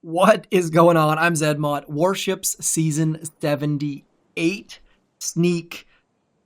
What is going on? I'm zmoT. Warships Season 78 Sneak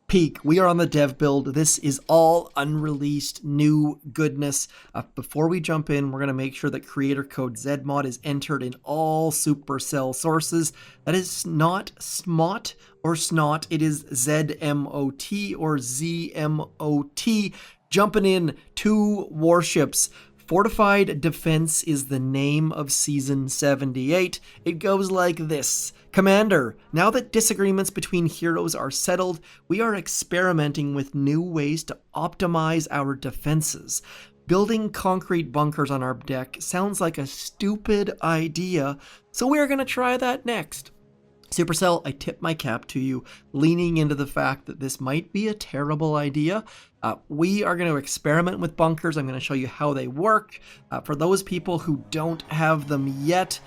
Peek. We are on the dev build. This is all unreleased new goodness. Before we jump in, we're going to make sure that creator code zmoT is entered in all Supercell sources. That is not zmoT or snot. It is zmoT or zmoT. Jumping in, 2 warships. Fortified Defense is the name of Season 78. It goes like this. Commander, now that disagreements between heroes are settled, we are experimenting with new ways to optimize our defenses. Building concrete bunkers on our deck sounds like a stupid idea, so we're going to try that next. Supercell, I tip my cap to you, leaning into the fact that this might be a terrible idea. We are going to experiment with bunkers. I'm going to show you how they work for those people who don't have them yet.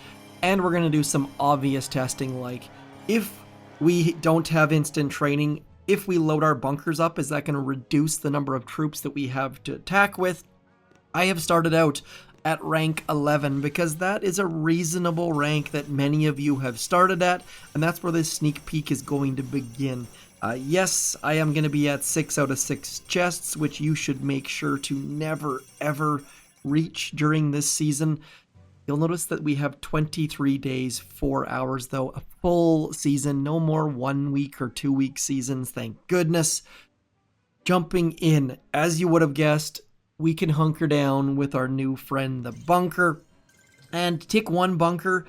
And we're going to do some obvious testing, like if we don't have instant training, if we load our bunkers up, is that going to reduce the number of troops that we have to attack with? I have started out at rank 11 because that is a reasonable rank that many of you have started at, and that's where this sneak peek is going to begin. Yes, I am going to be at 6 out of 6 chests, which you should make sure to never ever reach during this season. You'll notice that we have 23 days, 4 hours though, a full season, no more 1 week or 2 week seasons, thank goodness. Jumping in, as you would have guessed, we can hunker down with our new friend, the bunker. And tick 1 bunker,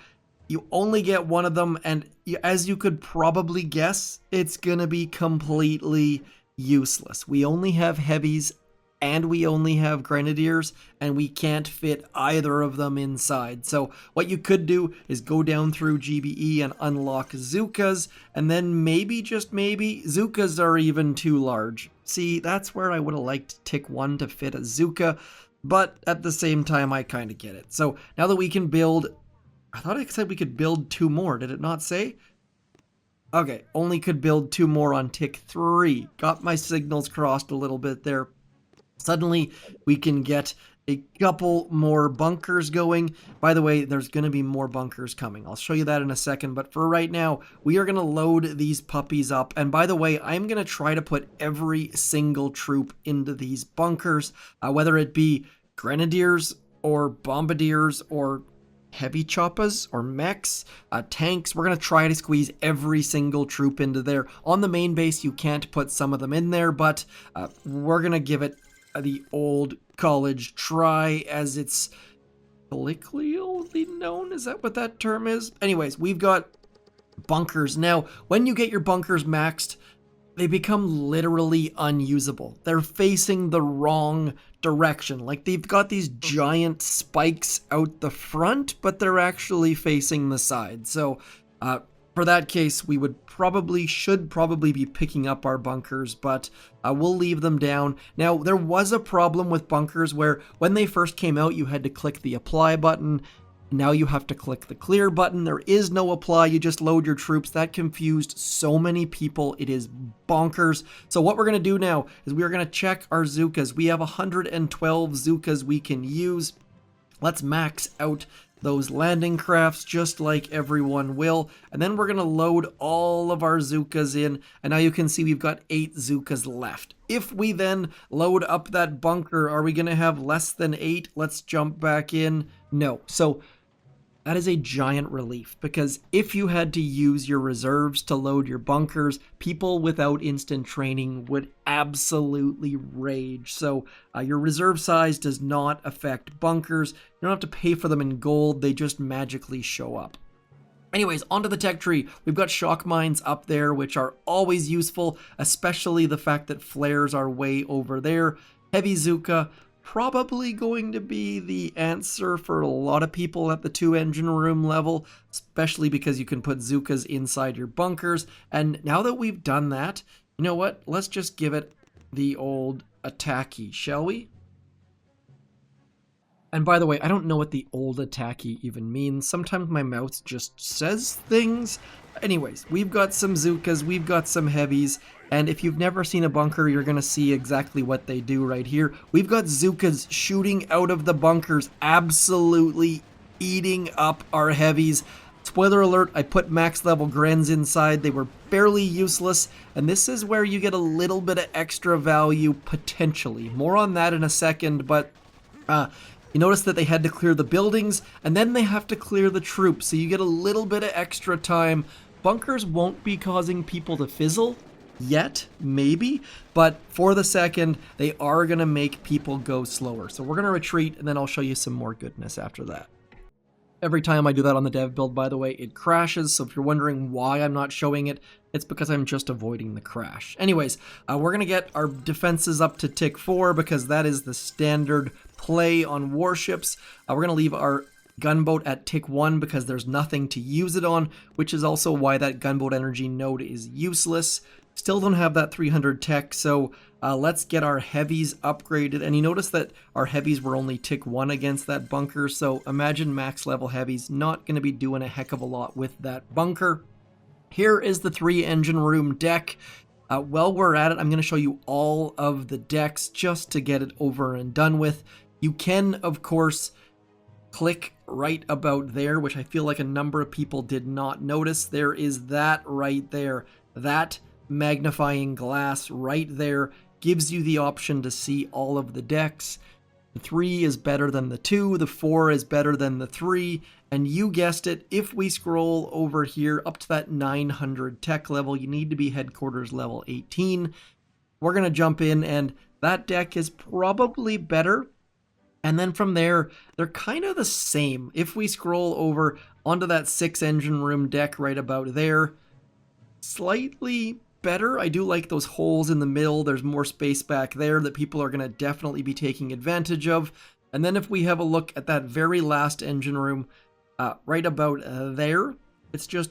you only get one of them, and as you could probably guess, it's gonna be completely useless. We only have heavies, and we only have grenadiers, and we can't fit either of them inside. So what you could do is go down through GBE and unlock Zookas, and then maybe, just maybe, Zookas are even too large. See, that's where I would have liked tick 1 to fit a Zooka, but at the same time, I kind of get it. So now that we can build, I thought it said we could build 2 more, did it not say? Okay, only could build 2 more on tick 3. Got my signals crossed a little bit there. Suddenly, we can get a couple more bunkers going. By the way, there's going to be more bunkers coming. I'll show you that in a second, but for right now, we are going to load these puppies up. And by the way, I'm going to try to put every single troop into these bunkers, whether it be grenadiers or bombardiers or heavy choppas or mechs, tanks. We're going to try to squeeze every single troop into there. On the main base, you can't put some of them in there, but we're going to give it the old college try, as it's colloquially known. Is that what that term is? Anyways, we've got bunkers. Now, when you get your bunkers maxed, they become literally unusable. They're facing the wrong direction. Like, they've got these giant spikes out the front, but they're actually facing the side. So, for that case, we should probably be picking up our bunkers, but we'll leave them down. Now, there was a problem with bunkers where when they first came out, you had to click the apply button. Now you have to click the clear button. There is no apply. You just load your troops. That confused so many people. It is bonkers. So what we're going to do now is we are going to check our Zookas. We have 112 Zookas we can use. Let's max out those landing crafts just like everyone will, and then we're going to load all of our Zookas in, and now you can see we've got 8 Zookas left. If we then load up that bunker, are we going to have less than 8? Let's jump back in. No. So that is a giant relief, because if you had to use your reserves to load your bunkers, people without instant training would absolutely rage. So your reserve size does not affect bunkers. You don't have to pay for them in gold. They just magically show up. Anyways, onto the tech tree. We've got shock mines up there, which are always useful, especially the fact that flares are way over there. Heavy Zooka, probably going to be the answer for a lot of people at the 2 engine room level, especially because you can put Zookas inside your bunkers. And now that we've done that, you know what? Let's just give it the old attacky, shall we? And by the way, I don't know what the old attacky even means. Sometimes my mouth just says things. Anyways, we've got some Zookas, we've got some heavies, and if you've never seen a bunker, you're going to see exactly what they do right here. We've got Zookas shooting out of the bunkers, absolutely eating up our heavies. Spoiler alert, I put max level Grens inside. They were fairly useless, and this is where you get a little bit of extra value, potentially. More on that in a second, but you notice that they had to clear the buildings, and then they have to clear the troops, so you get a little bit of extra time. Bunkers won't be causing people to fizzle yet, maybe, but for the second, they are going to make people go slower. So we're going to retreat, and then I'll show you some more goodness after that. Every time I do that on the dev build, by the way, it crashes, so if you're wondering why I'm not showing it, it's because I'm just avoiding the crash. Anyways, we're going to get our defenses up to tick 4 because that is the standard play on warships. We're going to leave our gunboat at tick 1 because there's nothing to use it on, which is also why that gunboat energy node is useless. Still don't have that 300 tech, so let's get our heavies upgraded. And you notice that our heavies were only tick 1 against that bunker, so imagine max level heavies not going to be doing a heck of a lot with that bunker. Here is the 3 engine room deck. While we're at it, I'm going to show you all of the decks just to get it over and done with. You can, of course, click right about there, which I feel like a number of people did not notice. There is that right there. That magnifying glass right there gives you the option to see all of the decks. The 3 is better than the 2, the 4 is better than the 3, and you guessed it, if we scroll over here up to that 900 tech level, you need to be headquarters level 18. We're going to jump in, and that deck is probably better. And then from there, they're kind of the same. If we scroll over onto that 6 engine room deck right about there, slightly better. I do like those holes in the middle. There's more space back there that people are going to definitely be taking advantage of. And then if we have a look at that very last engine room right about there, it's just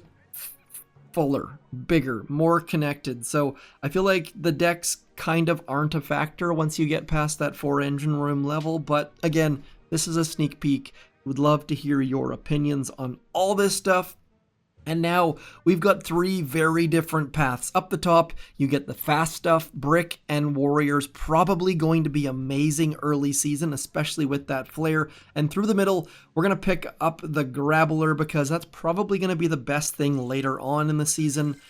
fuller, bigger, more connected. So I feel like the decks kind of aren't a factor once you get past that 4 engine room level. But again, this is a sneak peek. Would love to hear your opinions on all this stuff. And now we've got 3 very different paths. Up the top, you get the fast stuff, Brick and Warriors, probably going to be amazing early season, especially with that flare. And through the middle, we're going to pick up the Grappler because that's probably going to be the best thing later on in the season.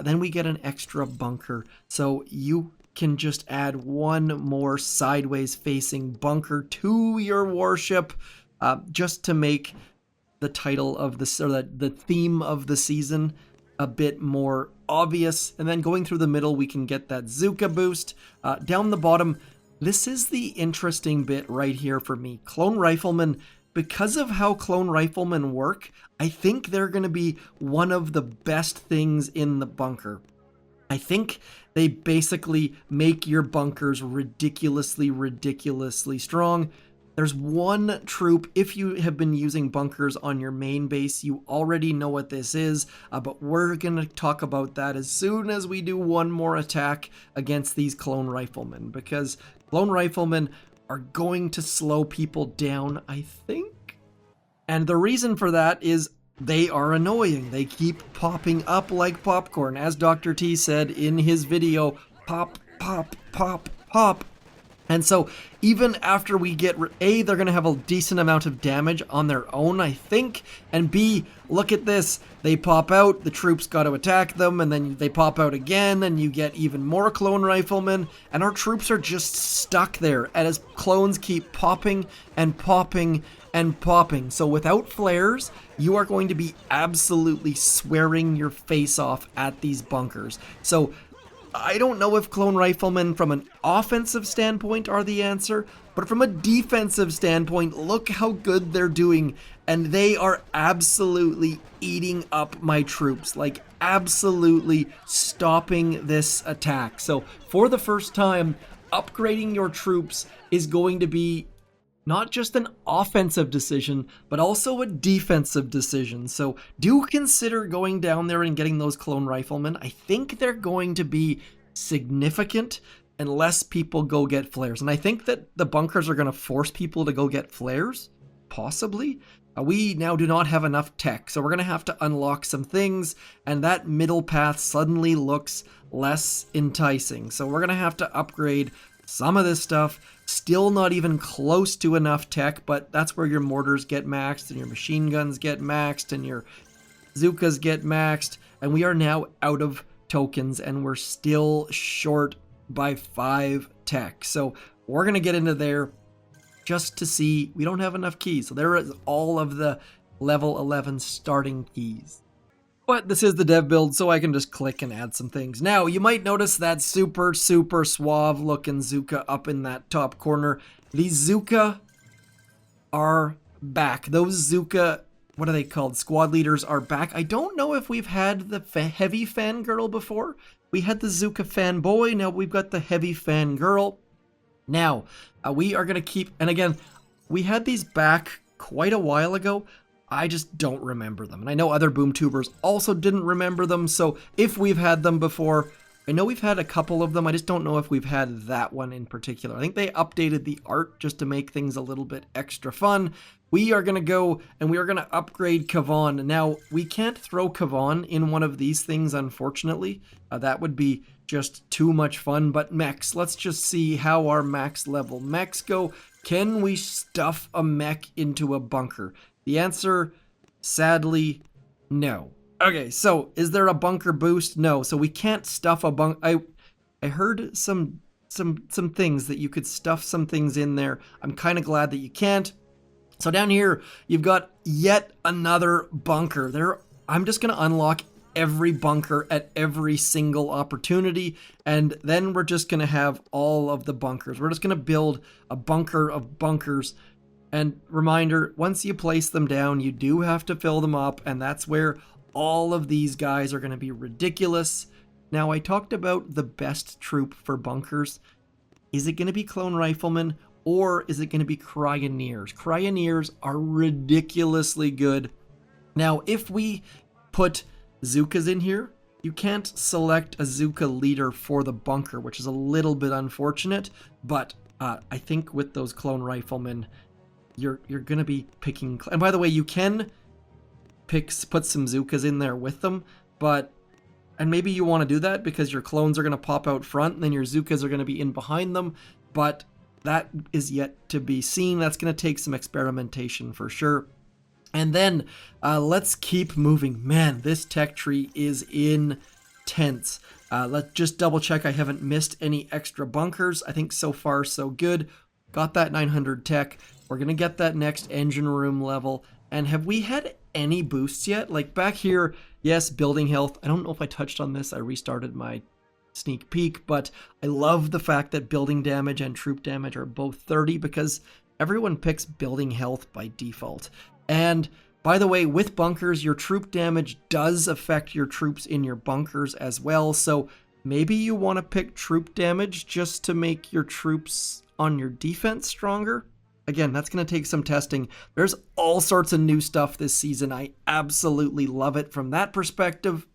Then we get an extra bunker. So you can just add one more sideways facing bunker to your warship just to make the title of this, or the theme of the season, a bit more obvious. And then going through the middle, we can get that Zuka boost. Down the bottom, this is the interesting bit right here for me. Clone Riflemen, because of how Clone Riflemen work, I think they're going to be one of the best things in the bunker. I think they basically make your bunkers ridiculously strong. There's one troop, if you have been using bunkers on your main base, you already know what this is, but we're going to talk about that as soon as we do one more attack against these Clone Riflemen, because Clone Riflemen are going to slow people down, I think. And the reason for that is they are annoying. They keep popping up like popcorn. As Dr. T said in his video, pop, pop, pop, pop. And so even after we get, A, they're going to have a decent amount of damage on their own, I think, and B, look at this, they pop out, the troops got to attack them, and then they pop out again, and you get even more Clone Riflemen, and our troops are just stuck there, and as clones keep popping and popping and popping. So without flares, you are going to be absolutely swearing your face off at these bunkers. So I don't know if Clone Riflemen from an offensive standpoint are the answer, but from a defensive standpoint, look how good they're doing, and they are absolutely eating up my troops, like absolutely stopping this attack. So for the first time, upgrading your troops is going to be not just an offensive decision, but also a defensive decision. So do consider going down there and getting those Clone Riflemen. I think they're going to be significant. unless people go get flares. And I think that the bunkers are going to force people to go get flares, possibly. We now do not have enough tech, so we're going to have to unlock some things, and that middle path suddenly looks less enticing. So we're going to have to upgrade some of this stuff. Still not even close to enough tech, but that's where your mortars get maxed, and your machine guns get maxed, and your Zookas get maxed, and we are now out of tokens, and we're still short by 5 tech. So we're going to get into there just to see. We don't have enough keys. So there is all of the level 11 starting keys. But this is the dev build, so I can just click and add some things. Now, you might notice that super suave looking Zooka up in that top corner. These Zooka are back. Those Zooka, what are they called? Squad leaders are back. I don't know if we've had the heavy fangirl before. We had the Zooka fanboy. Now we've got the heavy fangirl. Now, we are going to keep, and again, we had these back quite a while ago. I just don't remember them. And I know other boom tubers also didn't remember them. So if we've had them before, I know we've had a couple of them. I just don't know if we've had that one in particular. I think they updated the art just to make things a little bit extra fun. We are going to go and we are going to upgrade Kavan. Now, we can't throw Kavan in one of these things, unfortunately. That would be just too much fun. But mechs, let's just see how our max level mechs go. Can we stuff a mech into a bunker? The answer, sadly, no. Okay, so is there a bunker boost? No, so we can't stuff a bunker. I heard some things that you could stuff some things in there. I'm kind of glad that you can't. So down here, you've got yet another bunker. There, I'm just going to unlock every bunker at every single opportunity, and then we're just going to have all of the bunkers. We're just going to build a bunker of bunkers. And reminder, once you place them down, you do have to fill them up, and that's where all of these guys are going to be ridiculous. Now, I talked about the best troop for bunkers. Is it going to be clone riflemen, or is it going to be cryoneers? Cryoneers are ridiculously good. Now, if we put Zookas in here, you can't select a Zooka leader for the bunker, which is a little bit unfortunate, but I think with those clone riflemen, you're going to be picking... And by the way, you can put some Zookas in there with them, but... And maybe you want to do that because your clones are going to pop out front and then your Zookas are going to be in behind them, but that is yet to be seen. That's going to take some experimentation for sure. And then let's keep moving. Man, this tech tree is intense. Let's just double check I haven't missed any extra bunkers. I think so far so good. Got that 900 tech. We're going to get that next engine room level. And have we had any boosts yet? Like back here, yes, building health. I don't know if I touched on this. I restarted my sneak peek, but I love the fact that building damage and troop damage are both 30 because everyone picks building health by default. And by the way, with bunkers, your troop damage does affect your troops in your bunkers as well. So maybe you want to pick troop damage just to make your troops on your defense stronger. Again, that's going to take some testing. There's all sorts of new stuff this season. I absolutely love it from that perspective.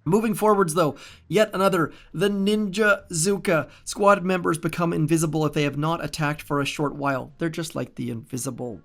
Moving forwards though, yet another, the Ninja Zooka. Squad members become invisible if they have not attacked for a short while. They're just like the invisible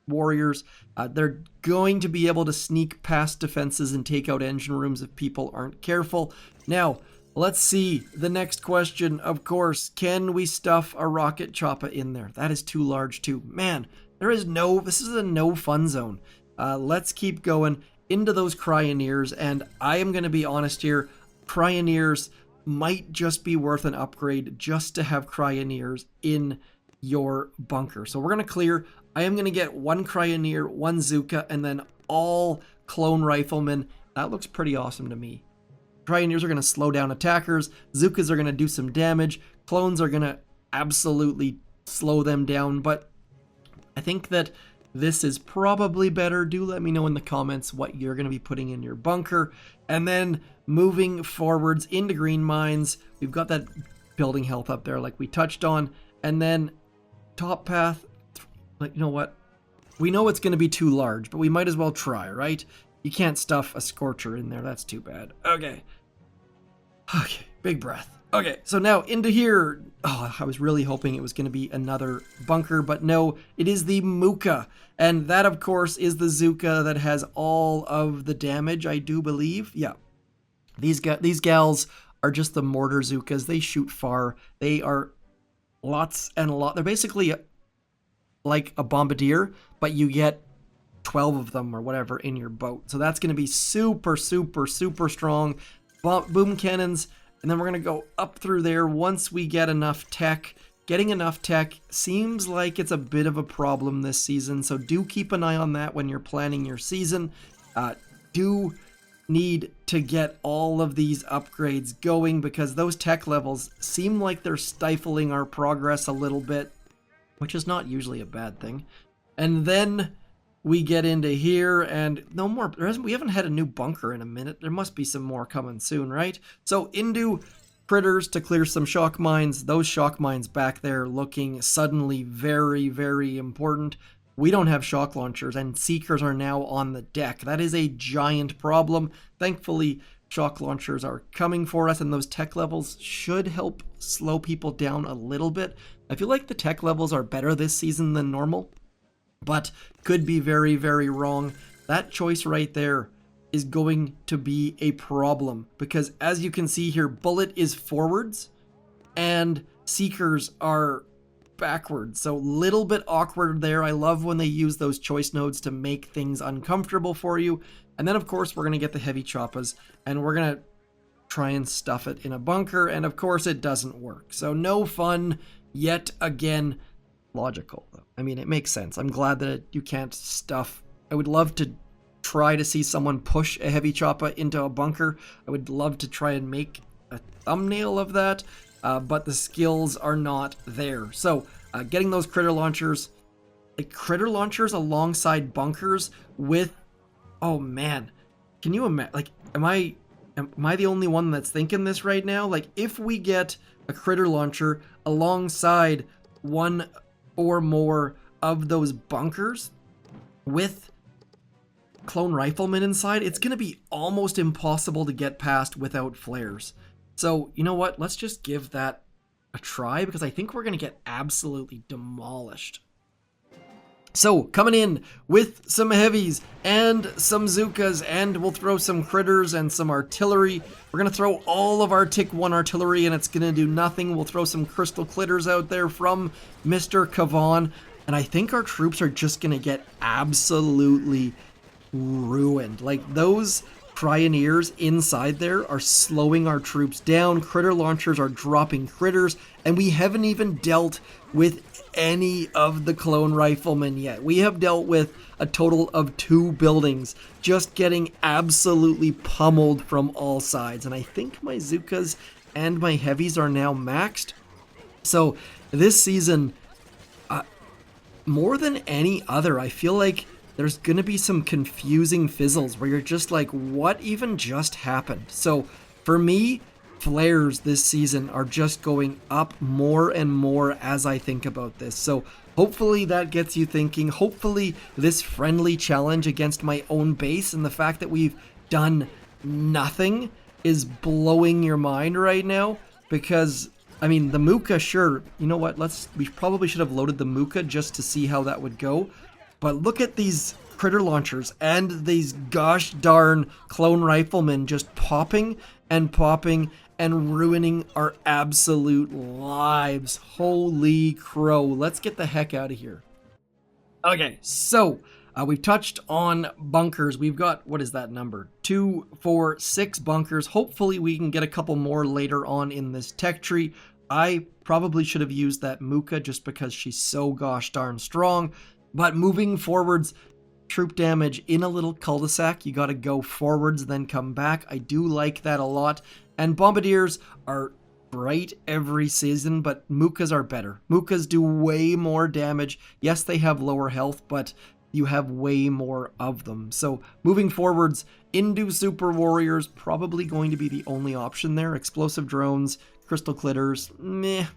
warriors. They're going to be able to sneak past defenses and take out engine rooms if people aren't careful. Now, let's see the next question. Of course, can we stuff a rocket chopper in there? That is too large too. Man, this is a no fun zone. Let's keep going into those cryoneers, and I am going to be honest here, cryoneers might just be worth an upgrade just to have cryoneers in your bunker. So we're going to clear. I am going to get one cryoneer, one Zooka, and then all clone riflemen. That looks pretty awesome to me. Cryoneers are going to slow down attackers. Zookas are going to do some damage. Clones are going to absolutely slow them down. But I think that this is probably better. Do let me know in the comments what you're going to be putting in your bunker. And then moving forwards into green mines, we've got that building health up there like we touched on. And then top path, like, you know what? We know it's going to be too large, but we might as well try, right? You can't stuff a Scorcher in there. That's too bad. Okay. Big breath. Okay, so now into here. Oh, I was really hoping it was going to be another bunker, but no, it is the Muka. And that, of course, is the Zuka that has all of the damage, I do believe. Yeah. These gals are just the mortar Zukas. They shoot far. They are lots and a lot. They're basically like a bombardier, but you get 12 of them or whatever in your boat. So that's going to be super, super, super strong. Boom cannons. And then we're going to go up through there once we get enough tech. Getting enough tech seems like it's a bit of a problem this season, so do keep an eye on that when you're planning your season. Do need to get all of these upgrades going because those tech levels seem like they're stifling our progress a little bit, which is not usually a bad thing. And then we get into here and no more. We haven't had a new bunker in a minute. There must be some more coming soon, right? So into critters to clear some shock mines. Those shock mines back there looking suddenly very, very important. We don't have shock launchers and seekers are now on the deck. That is a giant problem. Thankfully, shock launchers are coming for us and those tech levels should help slow people down a little bit. I feel like the tech levels are better this season than normal, but could be very, very wrong. That choice right there is going to be a problem because as you can see here, bullet is forwards and seekers are backwards. So little bit awkward there. I love when they use those choice nodes to make things uncomfortable for you. And then of course we're going to get the heavy choppas and we're going to try and stuff it in a bunker. And of course it doesn't work. So no fun yet again. Logical though. I mean, it makes sense. I'm glad that you can't stuff. I would love to try to see someone push a heavy choppa into a bunker. I would love to try and make a thumbnail of that, but the skills are not there. So getting those critter launchers alongside bunkers with, oh man, can you imagine? Like, am I the only one that's thinking this right now? Like, if we get a critter launcher alongside one or more of those bunkers with clone riflemen inside, it's going to be almost impossible to get past without flares. So, you know what? Let's just give that a try because I think we're going to get absolutely demolished. So, coming in with some heavies and some Zukas, and we'll throw some critters and some artillery. We're going to throw all of our Tick 1 artillery and it's going to do nothing. We'll throw some crystal clitters out there from Mr. Kavan, and I think our troops are just going to get absolutely ruined. Like, those Pioneers inside there are slowing our troops down. Critter launchers are dropping critters, and we haven't even dealt with any of the clone riflemen yet. We have dealt with a total of 2 buildings, just getting absolutely pummeled from all sides. And I think my Zukas and my heavies are now maxed. So this season, more than any other, I feel like there's going to be some confusing fizzles where you're just like, what even just happened? So for me, flares this season are just going up more and more as I think about this. So hopefully that gets you thinking. Hopefully this friendly challenge against my own base and the fact that we've done nothing is blowing your mind right now. Because, I mean, the Muka, sure, you know what? We probably should have loaded the Muka just to see how that would go. But look at these critter launchers and these gosh darn clone riflemen just popping and ruining our absolute lives. Holy crow. Let's get the heck out of here. Okay, so we've touched on bunkers. We've got, what is that number? 2, 4, 6 bunkers. Hopefully we can get a couple more later on in this tech tree. I probably should have used that Muka just because she's so gosh darn strong. But moving forwards, troop damage in a little cul-de-sac. You got to go forwards, then come back. I do like that a lot. And bombardiers are great every season, but Mukas are better. Mukas do way more damage. Yes, they have lower health, but you have way more of them. So moving forwards, into Super Warriors, probably going to be the only option there. Explosive drones, crystal clitters, meh.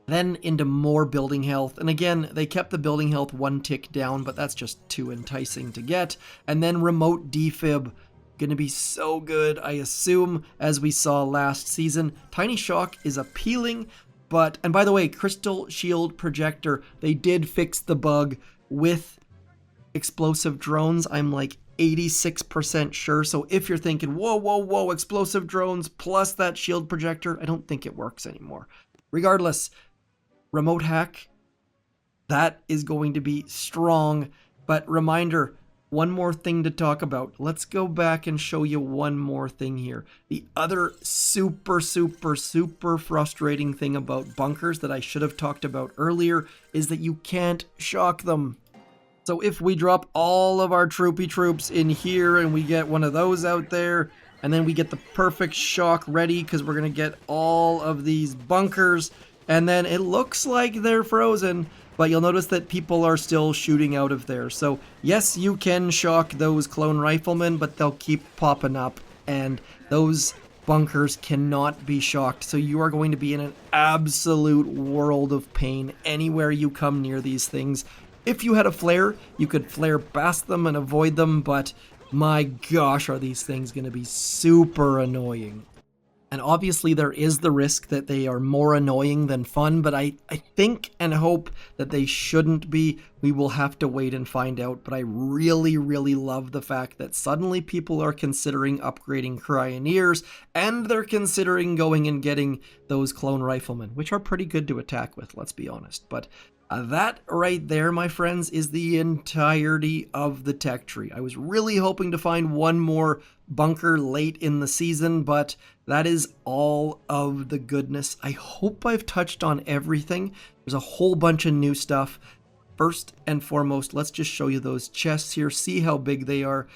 Then into more building health. And again, they kept the building health 1 tick down, but that's just too enticing to get. And then remote defib. Gonna be so good, I assume, as we saw last season. Tiny Shock is appealing, but, and by the way, Crystal Shield Projector, they did fix the bug with explosive drones. I'm like 86% sure. So if you're thinking, whoa, explosive drones plus that shield projector, I don't think it works anymore. Regardless, remote hack, that is going to be strong. But reminder, one more thing to talk about. Let's go back and show you one more thing here. The other super frustrating thing about bunkers that I should have talked about earlier is that you can't shock them. So if we drop all of our troopy troops in here and we get one of those out there, and then we get the perfect shock ready because we're going to get all of these bunkers, and then it looks like they're frozen, but you'll notice that people are still shooting out of there. So yes, you can shock those clone riflemen, but they'll keep popping up, and those bunkers cannot be shocked. So you are going to be in an absolute world of pain anywhere you come near these things. If you had a flare, you could flare past them and avoid them, but my gosh, are these things going to be super annoying. And obviously there is the risk that they are more annoying than fun, but I think and hope that they shouldn't be. We will have to wait and find out, but I really love the fact that suddenly people are considering upgrading Cryoneers, and they're considering going and getting those clone riflemen, which are pretty good to attack with, let's be honest. But that right there, my friends, is the entirety of the tech tree. I was really hoping to find one more bunker late in the season, but that is all of the goodness. I hope I've touched on everything. There's a whole bunch of new stuff. First and foremost, let's just show you those chests here. See how big they are.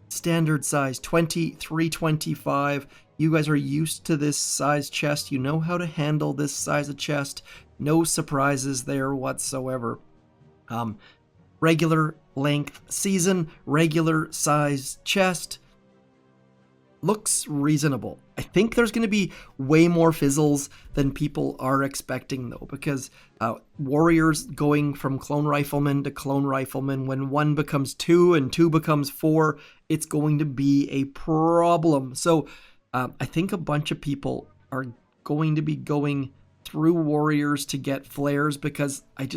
Standard size, 20, 325. You guys are used to this size chest. You know how to handle this size of chest. No surprises there whatsoever. Regular length season, regular size chest. Looks reasonable. I think there's going to be way more fizzles than people are expecting, though, because warriors going from clone rifleman to clone rifleman, when 1 becomes 2 and 2 becomes 4, it's going to be a problem. So I think a bunch of people are going to be going through warriors to get flares, because I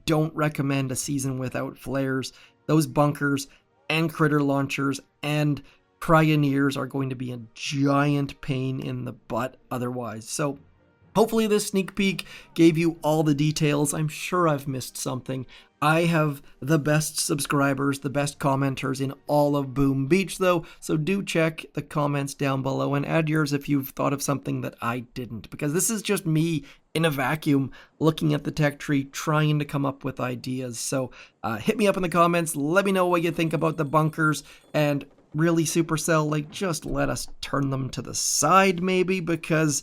don't recommend a season without flares. Those bunkers and critter launchers and Cryoneers are going to be a giant pain in the butt otherwise. So hopefully this sneak peek gave you all the details. I'm sure I've missed something. I have the best subscribers, the best commenters in all of Boom Beach, though, so do check the comments down below and add yours if you've thought of something that I didn't, because this is just me in a vacuum looking at the tech tree trying to come up with ideas. So hit me up in the comments, let me know what you think about the bunkers, and really, Supercell, like, just let us turn them to the side maybe, because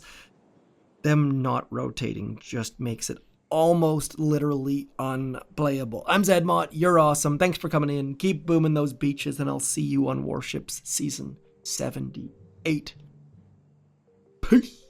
them not rotating just makes it almost literally unplayable. I'm zmoT, you're awesome, thanks for coming in, keep booming those beaches, and I'll see you on Warships Season 78. Peace!